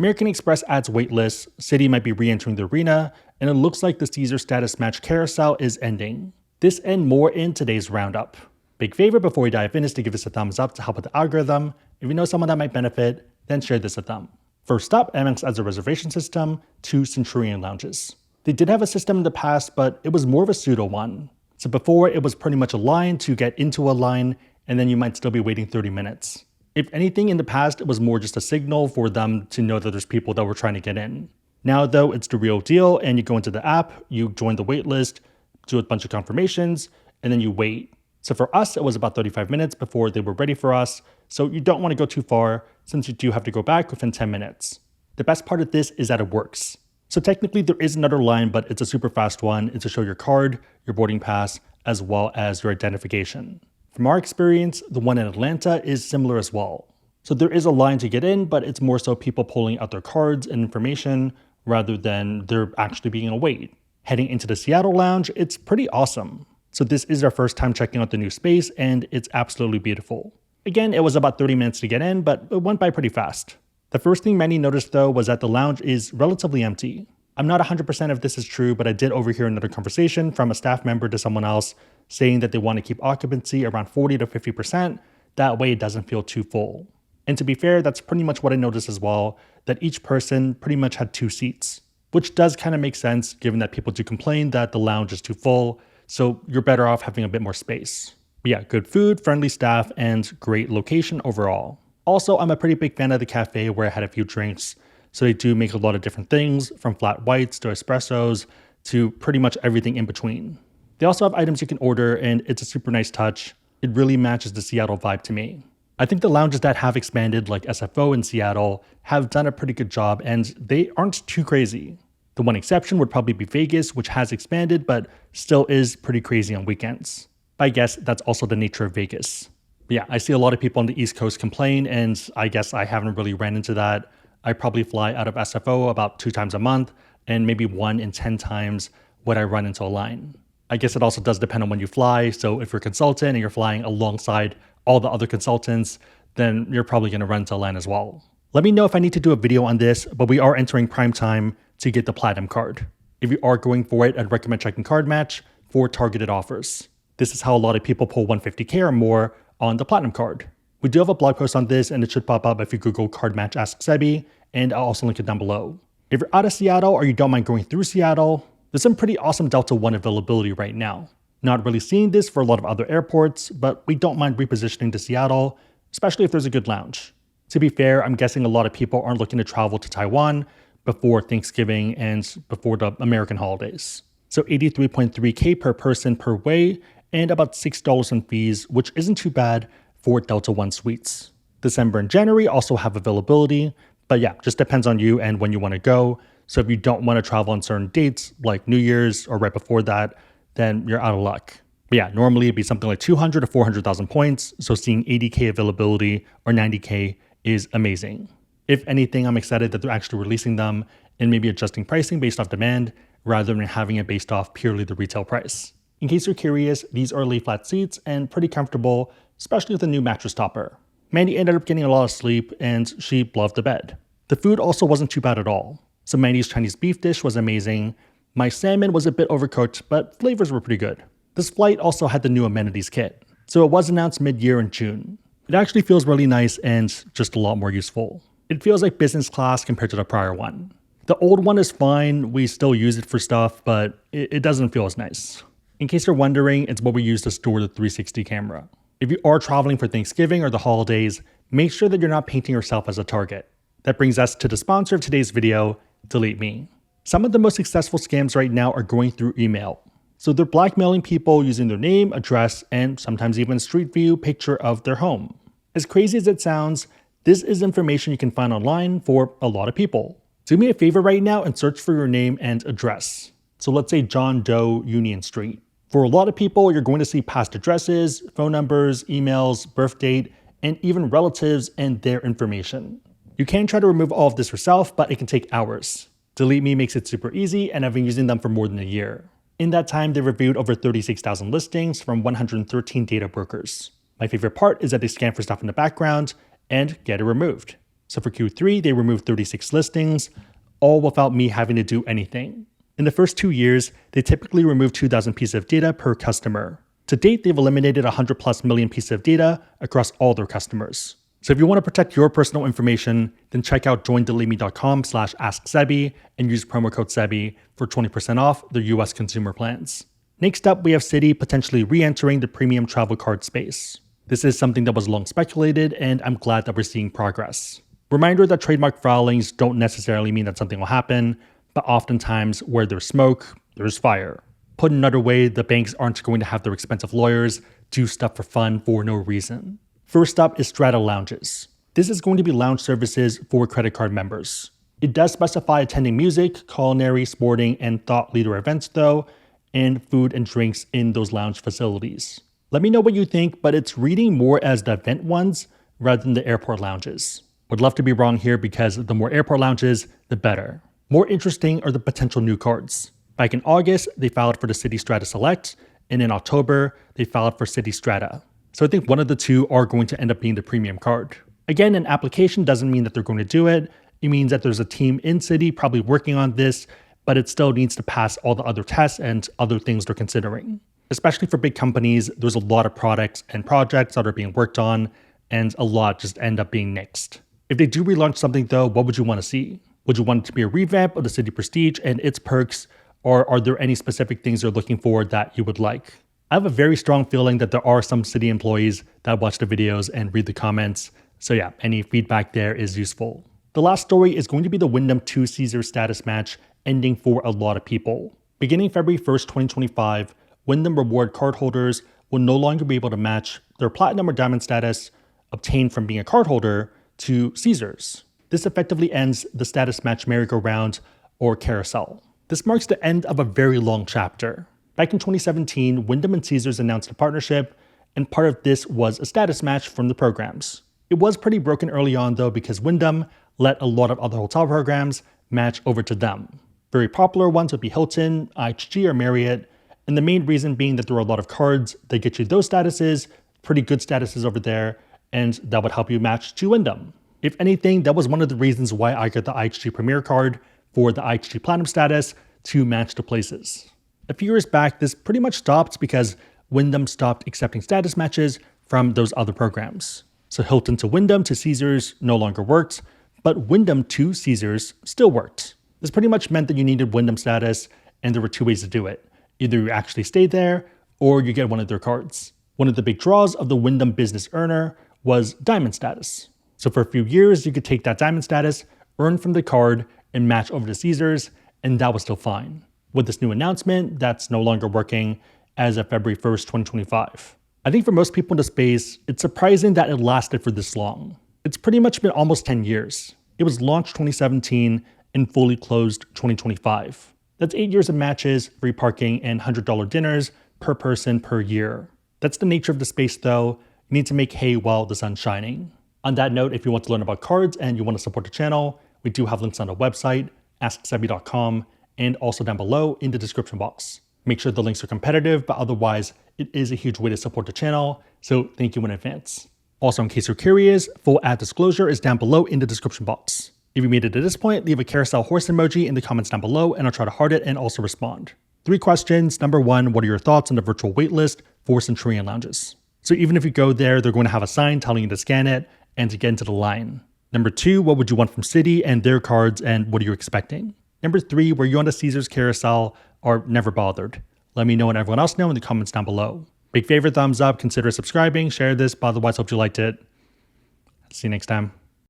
American Express adds Waitlist, Citi might be re-entering the arena, and it looks like the Caesar status match carousel is ending. This and more in today's roundup. Big favor before we dive in is to give us a thumbs up to help with the algorithm. If you know someone that might benefit, then share this with them. First up, Amex adds a reservation system to Centurion lounges. They did have a system in the past, but it was more of a pseudo one. So before, it was pretty much a line to get into a line, and then you might still be waiting 30 minutes. If anything, in the past, it was more just a signal for them to know that there's people that were trying to get in. Now, though, it's the real deal, and you go into the app, you join the wait list, do a bunch of confirmations, and then you wait. So for us, it was about 35 minutes before they were ready for us, so you don't want to go too far since you do have to go back within 10 minutes. The best part of this is that it works. So technically there is another line, but it's a super fast one. It's to show your card, your boarding pass, as well as your identification. From our experience, the one in Atlanta is similar as well. So there is a line to get in, but it's more so people pulling out their cards and information rather than there actually being a wait. Heading into the Seattle lounge, it's pretty awesome. So this is our first time checking out the new space, and it's absolutely beautiful. Again, it was about 30 minutes to get in, but it went by pretty fast. The first thing many noticed though was that the lounge is relatively empty. I'm not 100% if this is true, but I did overhear another conversation from a staff member to someone else saying that they want to keep occupancy around 40 to 50%. That way it doesn't feel too full. And to be fair, that's pretty much what I noticed as well, that each person pretty much had 2 seats, which does kind of make sense given that people do complain that the lounge is too full, so you're better off having a bit more space. But yeah, good food, friendly staff, and great location overall. Also, I'm a pretty big fan of the cafe where I had a few drinks, so they do make a lot of different things, from flat whites to espressos to pretty much everything in between. They also have items you can order, and it's a super nice touch. It really matches the Seattle vibe to me. I think the lounges that have expanded, like SFO in Seattle, have done a pretty good job, and they aren't too crazy. The one exception would probably be Vegas, which has expanded, but still is pretty crazy on weekends. I guess that's also the nature of Vegas. But yeah, I see a lot of people on the East Coast complain, and I guess I haven't really ran into that. I probably fly out of SFO about 2 times a month, and maybe 1 in 10 times would I run into a line. I guess it also does depend on when you fly, so if you're a consultant and you're flying alongside all the other consultants, then you're probably going to run into a line as well. Let me know if I need to do a video on this, but we are entering prime time to get the Platinum card. If you are going for it, I'd recommend checking Card Match for targeted offers. This is how a lot of people pull 150K or more on the Platinum card. We do have a blog post on this, and it should pop up if you Google Card Match Ask Sebi, and I'll also link it down below. If you're out of Seattle or you don't mind going through Seattle, there's some pretty awesome Delta One availability right now. Not really seeing this for a lot of other airports, but we don't mind repositioning to Seattle, especially if there's a good lounge. To be fair, I'm guessing a lot of people aren't looking to travel to Taiwan before Thanksgiving and before the American holidays. So 83.3K per person per way, and about $6 in fees, which isn't too bad for Delta One suites. December and January also have availability, but yeah, just depends on you and when you want to go. So if you don't want to travel on certain dates, like New Year's or right before that, then you're out of luck. But yeah, normally it'd be something like 200 to 400,000 points, so seeing 80K availability or 90K is amazing. If anything, I'm excited that they're actually releasing them and maybe adjusting pricing based off demand rather than having it based off purely the retail price. In case you're curious, these are lay flat seats and pretty comfortable, especially with the new mattress topper. Mandy ended up getting a lot of sleep and she loved the bed. The food also wasn't too bad at all. So Mandy's Chinese beef dish was amazing. My salmon was a bit overcooked, but flavors were pretty good. This flight also had the new amenities kit, so it was announced mid-year in June. It actually feels really nice and just a lot more useful. It feels like business class compared to the prior one. The old one is fine, we still use it for stuff, but it doesn't feel as nice. In case you're wondering, it's what we use to store the 360 camera. If you are traveling for Thanksgiving or the holidays, make sure that you're not painting yourself as a target. That brings us to the sponsor of today's video, Delete Me. Some of the most successful scams right now are going through email. So they're blackmailing people using their name, address, and sometimes even street view picture of their home. As crazy as it sounds, this is information you can find online for a lot of people. Do me a favor right now and search for your name and address. So let's say John Doe Union Street. For a lot of people, you're going to see past addresses, phone numbers, emails, birth date, and even relatives and their information. You can try to remove all of this yourself, but it can take hours. Delete Me makes it super easy, and I've been using them for more than a year. In that time, they reviewed over 36,000 listings from 113 data brokers. My favorite part is that they scan for stuff in the background and get it removed. So for Q3, they removed 36 listings, all without me having to do anything. In the first 2 years, they typically remove 2,000 pieces of data per customer. To date, they've eliminated 100 plus million pieces of data across all their customers. So if you want to protect your personal information, then check out joindeleteme.com/asksebi and use promo code SEBI for 20% off their US consumer plans. Next up, we have Citi potentially re-entering the premium travel card space. This is something that was long speculated, and I'm glad that we're seeing progress. Reminder that trademark filings don't necessarily mean that something will happen, but oftentimes where there's smoke, there's fire. Put another way, the banks aren't going to have their expensive lawyers do stuff for fun for no reason. First up is Strata Lounges. This is going to be lounge services for credit card members. It does specify attending music, culinary, sporting, and thought leader events though, and food and drinks in those lounge facilities. Let me know what you think, but it's reading more as the event ones rather than the airport lounges. Would love to be wrong here because the more airport lounges, the better. More interesting are the potential new cards. Back in August, they filed for the Citi Strata Select, and in October, they filed for Citi Strata. So I think one of the two are going to end up being the premium card. Again, an application doesn't mean that they're going to do it. It means that there's a team in Citi probably working on this, but it still needs to pass all the other tests and other things they're considering. Especially for big companies, there's a lot of products and projects that are being worked on, and a lot just end up being nixed. If they do relaunch something though, what would you want to see? Would you want it to be a revamp of the Citi Prestige and its perks, or are there any specific things you're looking for that you would like? I have a very strong feeling that there are some Citi employees that watch the videos and read the comments, so yeah, any feedback there is useful. The last story is going to be the Wyndham 2 Caesars status match ending for a lot of people. Beginning February 1st, 2025, Wyndham reward cardholders will no longer be able to match their platinum or diamond status obtained from being a cardholder to Caesars. This effectively ends the status match merry-go-round or carousel. This marks the end of a very long chapter. Back in 2017, Wyndham and Caesars announced a partnership, and part of this was a status match from the programs. It was pretty broken early on though because Wyndham let a lot of other hotel programs match over to them. Very popular ones would be Hilton, IHG, or Marriott, and the main reason being that there were a lot of cards that get you those statuses, pretty good statuses over there, and that would help you match to Wyndham. If anything, that was one of the reasons why I got the IHG Premier card for the IHG Platinum status to match the places. A few years back, this pretty much stopped because Wyndham stopped accepting status matches from those other programs. So Hilton to Wyndham to Caesars no longer worked, but Wyndham to Caesars still worked. This pretty much meant that you needed Wyndham status, and there were two ways to do it. Either you actually stay there, or you get one of their cards. One of the big draws of the Wyndham Business Earner was Diamond status. So for a few years, you could take that Diamond status, earn from the card, and match over to Caesars, and that was still fine. With this new announcement, that's no longer working as of February 1st, 2025. I think for most people in the space, it's surprising that it lasted for this long. It's pretty much been almost 10 years. It was launched 2017 and fully closed 2025. That's 8 years of matches, free parking, and $100 dinners per person per year. That's the nature of the space though. You need to make hay while the sun's shining. On that note, if you want to learn about cards and you want to support the channel, we do have links on the website, asksebi.com, and also down below in the description box. Make sure the links are competitive, but otherwise, it is a huge way to support the channel, so thank you in advance. Also, in case you're curious, full ad disclosure is down below in the description box. If you made it to this point, leave a carousel horse emoji in the comments down below, and I'll try to heart it and also respond. 3 questions. Number 1, what are your thoughts on the virtual waitlist for Centurion lounges? So even if you go there, they're going to have a sign telling you to scan it and to get into the line. Number 2, what would you want from Citi and their cards, and what are you expecting? Number 3, were you on the Caesars carousel or never bothered? Let me know and everyone else know in the comments down below. Big favorite, thumbs up, consider subscribing, share this, but otherwise hope you liked it. See you next time.